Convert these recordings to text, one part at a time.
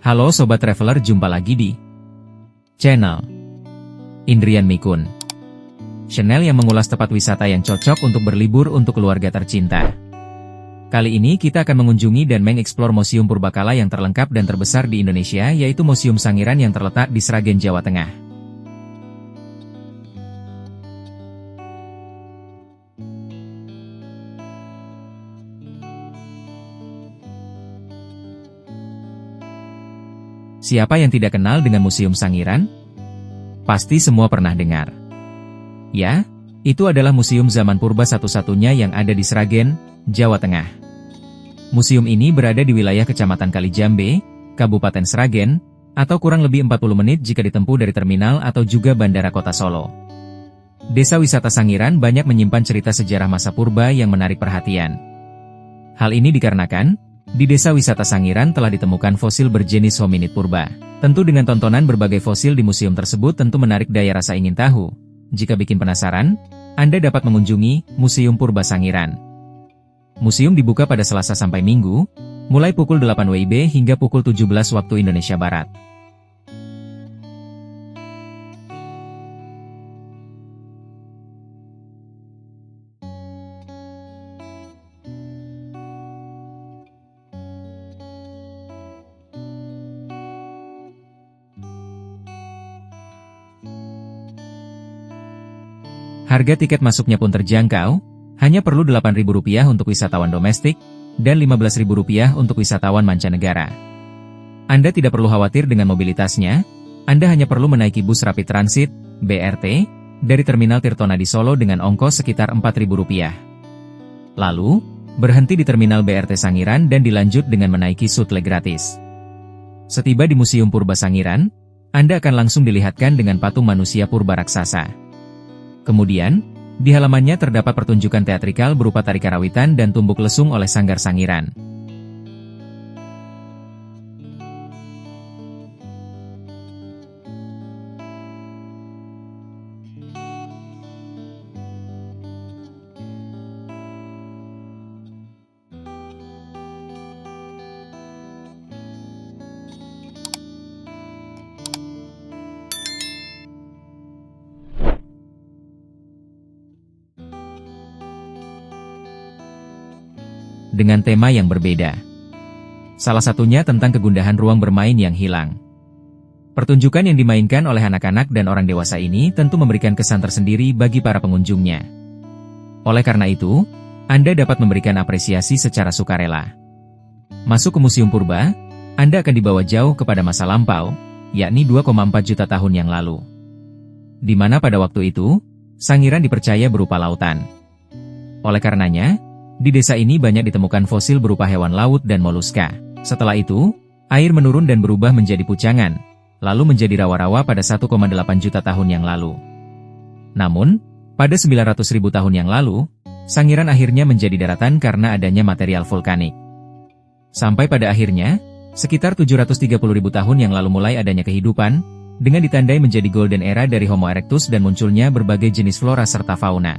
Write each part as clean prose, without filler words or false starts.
Halo Sobat Traveler, jumpa lagi di channel Indrian Mikun, channel yang mengulas tempat wisata yang cocok untuk berlibur untuk keluarga tercinta. Kali ini kita akan mengunjungi dan mengeksplor Museum Purbakala yang terlengkap dan terbesar di Indonesia, yaitu Museum Sangiran yang terletak di Sragen, Jawa Tengah. Siapa yang tidak kenal dengan Museum Sangiran? Pasti semua pernah dengar. Ya, itu adalah museum zaman purba satu-satunya yang ada di Sragen, Jawa Tengah. Museum ini berada di wilayah Kecamatan Kalijambe, Kabupaten Sragen, atau kurang lebih 40 menit jika ditempuh dari terminal atau juga Bandara Kota Solo. Desa wisata Sangiran banyak menyimpan cerita sejarah masa purba yang menarik perhatian. Hal ini dikarenakan di desa wisata Sangiran telah ditemukan fosil berjenis hominid purba. Tentu dengan tontonan berbagai fosil di museum tersebut tentu menarik daya rasa ingin tahu. Jika bikin penasaran, Anda dapat mengunjungi Museum Purba Sangiran. Museum dibuka pada Selasa sampai Minggu, mulai pukul 8 WIB hingga pukul 17 waktu Indonesia Barat. Harga tiket masuknya pun terjangkau, hanya perlu Rp8.000 untuk wisatawan domestik, dan Rp15.000 untuk wisatawan mancanegara. Anda tidak perlu khawatir dengan mobilitasnya, Anda hanya perlu menaiki bus Rapid Transit, BRT, dari Terminal Tirtonadi Solo dengan ongkos sekitar Rp4.000. Lalu, berhenti di Terminal BRT Sangiran dan dilanjut dengan menaiki shuttle gratis. Setiba di Museum Purba Sangiran, Anda akan langsung dilihatkan dengan patung manusia purba raksasa. Kemudian, di halamannya terdapat pertunjukan teatrikal berupa tari karawitan dan tumbuk lesung oleh Sanggar Sangiran. Dengan tema yang berbeda. Salah satunya tentang kegundahan ruang bermain yang hilang. Pertunjukan yang dimainkan oleh anak-anak dan orang dewasa ini tentu memberikan kesan tersendiri bagi para pengunjungnya. Oleh karena itu, Anda dapat memberikan apresiasi secara sukarela. Masuk ke Museum Purba, Anda akan dibawa jauh kepada masa lampau, yakni 2,4 juta tahun yang lalu. Di mana pada waktu itu, Sangiran dipercaya berupa lautan. Oleh karenanya, di desa ini banyak ditemukan fosil berupa hewan laut dan moluska. Setelah itu, air menurun dan berubah menjadi pucangan, lalu menjadi rawa-rawa pada 1,8 juta tahun yang lalu. Namun, pada 900.000 tahun yang lalu, Sangiran akhirnya menjadi daratan karena adanya material vulkanik. Sampai pada akhirnya, sekitar 730.000 tahun yang lalu mulai adanya kehidupan, dengan ditandai menjadi golden era dari Homo erectus dan munculnya berbagai jenis flora serta fauna.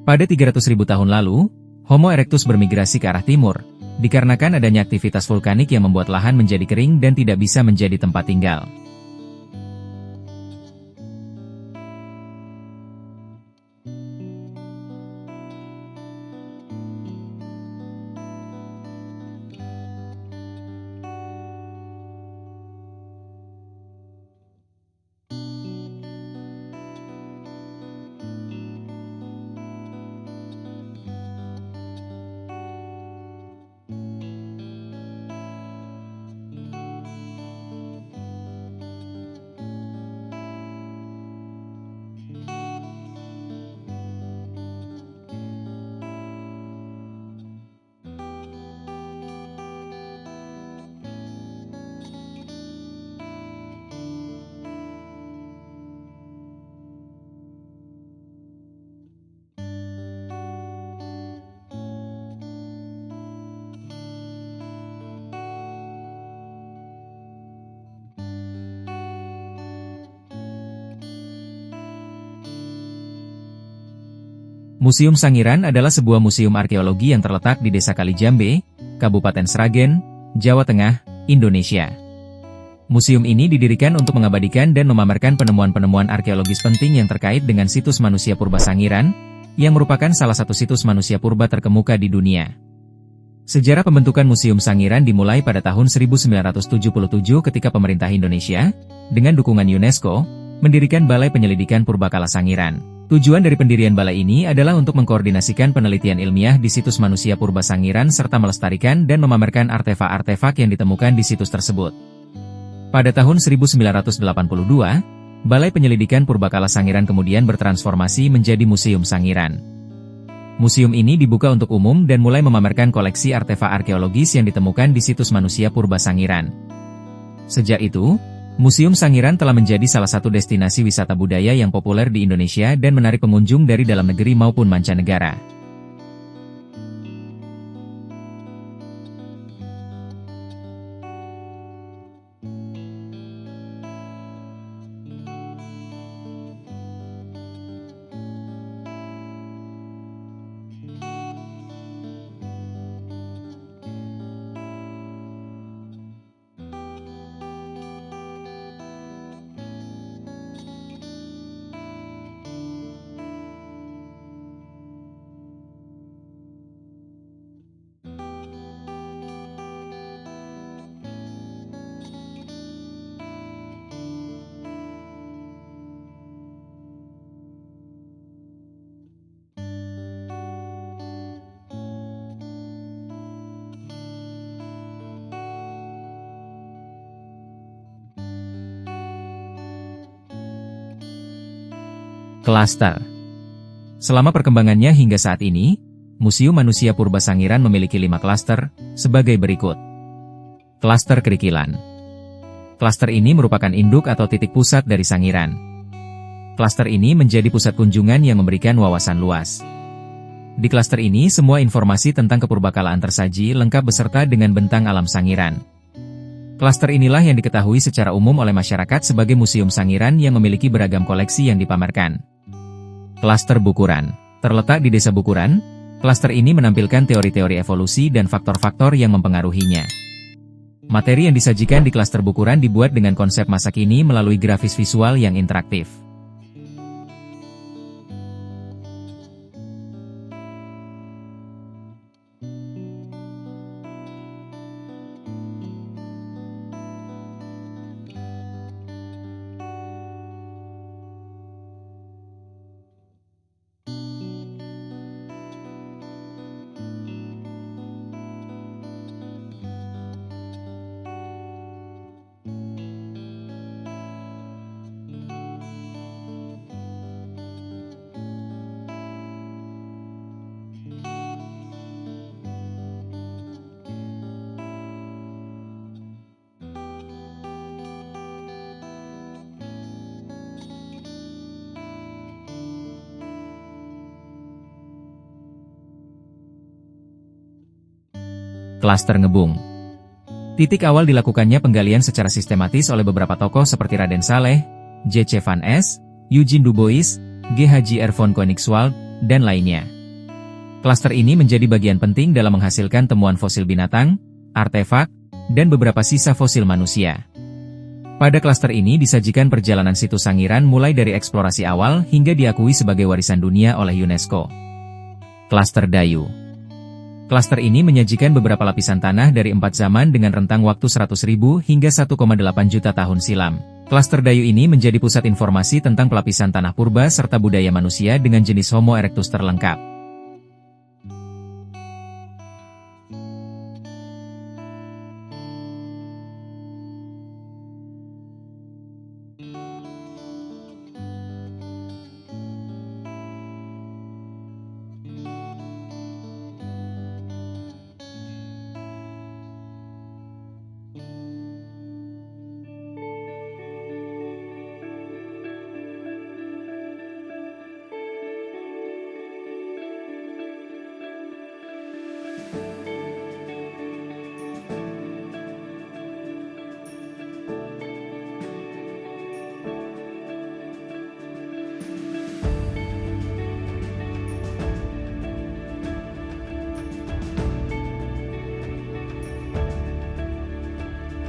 Pada 300.000 tahun lalu, Homo erectus bermigrasi ke arah timur, dikarenakan adanya aktivitas vulkanik yang membuat lahan menjadi kering dan tidak bisa menjadi tempat tinggal. Museum Sangiran adalah sebuah museum arkeologi yang terletak di Desa Kalijambe, Kabupaten Sragen, Jawa Tengah, Indonesia. Museum ini didirikan untuk mengabadikan dan memamerkan penemuan-penemuan arkeologis penting yang terkait dengan situs manusia purba Sangiran, yang merupakan salah satu situs manusia purba terkemuka di dunia. Sejarah pembentukan Museum Sangiran dimulai pada tahun 1977 ketika pemerintah Indonesia, dengan dukungan UNESCO, mendirikan Balai Penyelidikan Purbakala Sangiran. Tujuan dari pendirian balai ini adalah untuk mengkoordinasikan penelitian ilmiah di situs manusia purba Sangiran serta melestarikan dan memamerkan artefak-artefak yang ditemukan di situs tersebut. Pada tahun 1982, Balai Penyelidikan Purbakala Sangiran kemudian bertransformasi menjadi Museum Sangiran. Museum ini dibuka untuk umum dan mulai memamerkan koleksi artefak arkeologis yang ditemukan di situs manusia purba Sangiran. Sejak itu, Museum Sangiran telah menjadi salah satu destinasi wisata budaya yang populer di Indonesia dan menarik pengunjung dari dalam negeri maupun mancanegara. Klaster. Selama perkembangannya hingga saat ini, Museum Manusia Purba Sangiran memiliki 5 klaster, sebagai berikut. Klaster Kerikilan. Klaster ini merupakan induk atau titik pusat dari Sangiran. Klaster ini menjadi pusat kunjungan yang memberikan wawasan luas. Di klaster ini semua informasi tentang kepurbakalaan tersaji lengkap beserta dengan bentang alam Sangiran. Klaster inilah yang diketahui secara umum oleh masyarakat sebagai Museum Sangiran yang memiliki beragam koleksi yang dipamerkan. Klaster Bukuran. Terletak di Desa Bukuran, klaster ini menampilkan teori-teori evolusi dan faktor-faktor yang mempengaruhinya. Materi yang disajikan di klaster Bukuran dibuat dengan konsep masa kini melalui grafis visual yang interaktif. Klaster Ngebung. Titik awal dilakukannya penggalian secara sistematis oleh beberapa tokoh seperti Raden Saleh, J.C. Van Es, Eugene Du Bois, G.H.R. von Koenigswald, dan lainnya. Klaster ini menjadi bagian penting dalam menghasilkan temuan fosil binatang, artefak, dan beberapa sisa fosil manusia. Pada klaster ini disajikan perjalanan situs Sangiran mulai dari eksplorasi awal hingga diakui sebagai warisan dunia oleh UNESCO. Klaster Dayu. Klaster ini menyajikan beberapa lapisan tanah dari 4 zaman dengan rentang waktu 100.000 hingga 1,8 juta tahun silam. Klaster Dayu ini menjadi pusat informasi tentang pelapisan tanah purba serta budaya manusia dengan jenis Homo erectus terlengkap.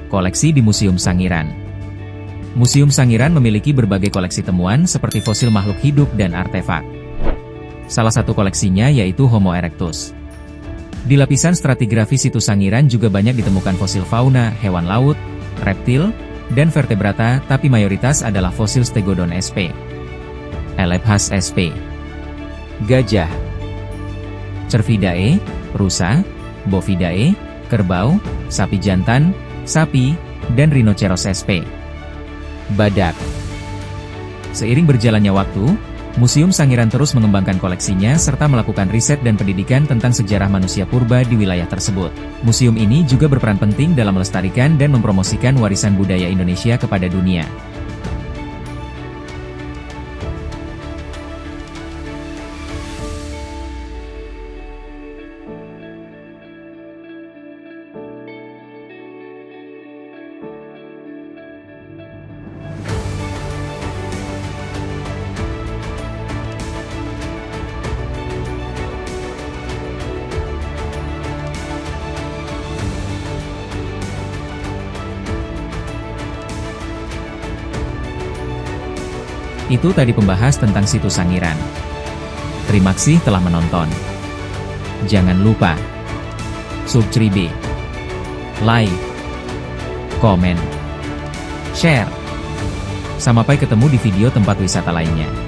Koleksi di Museum Sangiran. Museum Sangiran memiliki berbagai koleksi temuan seperti fosil makhluk hidup dan artefak. Salah satu koleksinya yaitu Homo erectus. Di lapisan stratigrafi situs Sangiran juga banyak ditemukan fosil fauna, hewan laut, reptil, dan vertebrata, tapi mayoritas adalah fosil Stegodon sp. Elephas sp. Gajah, Cervidae, rusa, Bovidae, kerbau, sapi jantan, sapi, dan Rhinoceros sp. Badak. Seiring berjalannya waktu, Museum Sangiran terus mengembangkan koleksinya serta melakukan riset dan pendidikan tentang sejarah manusia purba di wilayah tersebut. Museum ini juga berperan penting dalam melestarikan dan mempromosikan warisan budaya Indonesia kepada dunia. Itu tadi pembahas tentang situs Sangiran. Terima kasih telah menonton. Jangan lupa subscribe, like, komen, share. Sampai ketemu di video tempat wisata lainnya.